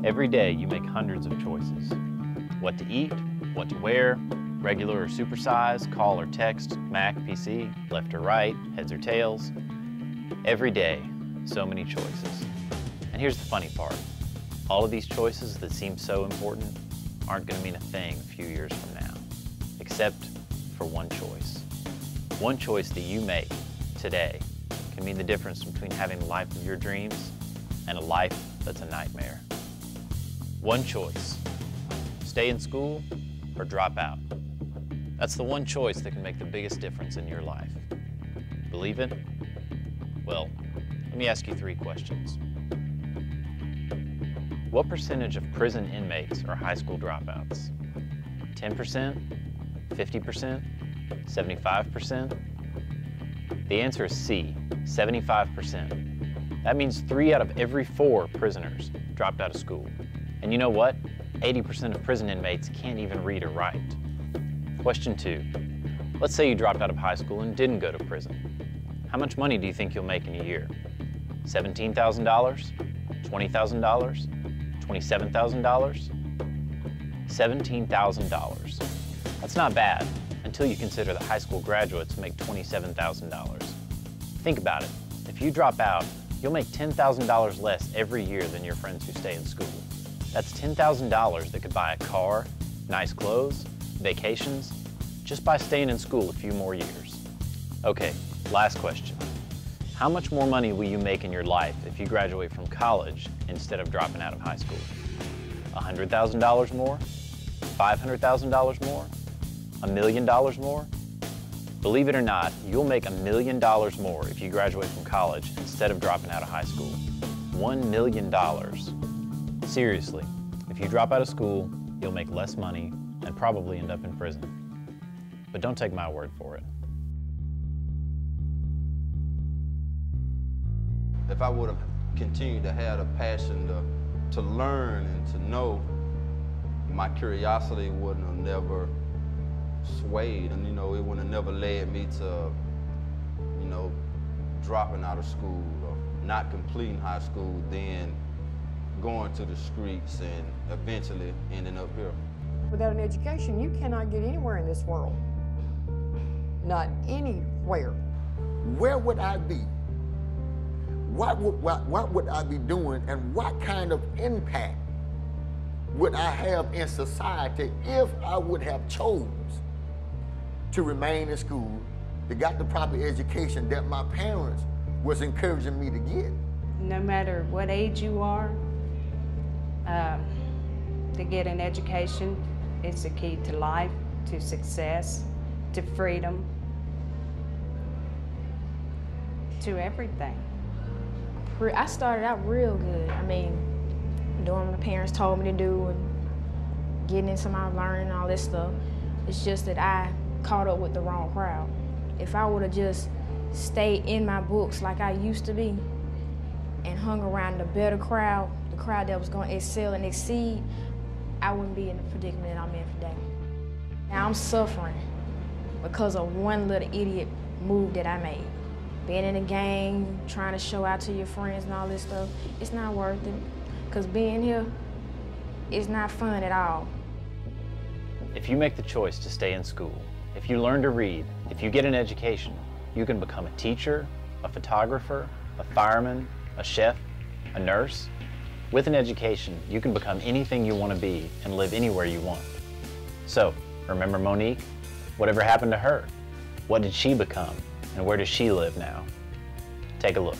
Every day you make hundreds of choices. What to eat, what to wear, regular or supersize, call or text, Mac, PC, left or right, heads or tails. Every day, so many choices. And here's the funny part. All of these choices that seem so important aren't going to mean a thing a few years from now, except for one choice. One choice that you make today can mean the difference between having the life of your dreams and a life that's a nightmare. One choice, stay in school or drop out. That's the one choice that can make the biggest difference in your life. Believe it? Well, let me ask you 3 questions. What percentage of prison inmates are high school dropouts? 10%? 50%? 75%? The answer is C, 75%. That means 3 out of every 4 prisoners dropped out of school. And you know what? 80% of prison inmates can't even read or write. Question 2. Let's say you dropped out of high school and didn't go to prison. How much money do you think you'll make in a year? $17,000? $20,000? $27,000? $17,000. That's not bad until you consider that high school graduates make $27,000. Think about it. If you drop out, you'll make $10,000 less every year than your friends who stay in school. That's $10,000 that could buy a car, nice clothes, vacations, just by staying in school a few more years. Okay, last question. How much more money will you make in your life if you graduate from college instead of dropping out of high school? $100,000 more? $500,000 more? $1 million more? Believe it or not, you'll make $1 million more if you graduate from college instead of dropping out of high school. $1 million. Seriously, if you drop out of school, you'll make less money and probably end up in prison. But don't take my word for it. If I would have continued to have a passion to learn and to know, my curiosity wouldn't have never swayed, and it wouldn't have never led me to, dropping out of school or not completing high school, then going to the streets and eventually ending up here. Without an education, you cannot get anywhere in this world. Not anywhere. Where would I be? What would I be doing, and what kind of impact would I have in society if I would have chose to remain in school, to got the proper education that my parents was encouraging me to get? No matter what age you are, to get an education is the key to life, to success, to freedom, to everything. I started out real good. I mean, doing what my parents told me to do and getting into my learning and all this stuff. It's just that I caught up with the wrong crowd. If I would have just stayed in my books like I used to be and hung around the better crowd, the crowd that was going to excel and exceed, I wouldn't be in the predicament that I'm in today. Now I'm suffering because of one little idiot move that I made. Being in a gang, trying to show out to your friends and all this stuff, it's not worth it. Because being here is not fun at all. If you make the choice to stay in school, if you learn to read, if you get an education, you can become a teacher, a photographer, a fireman, a chef, a nurse. With an education, you can become anything you want to be and live anywhere you want. So, remember Monique? Whatever happened to her? What did she become? And where does she live now? Take a look.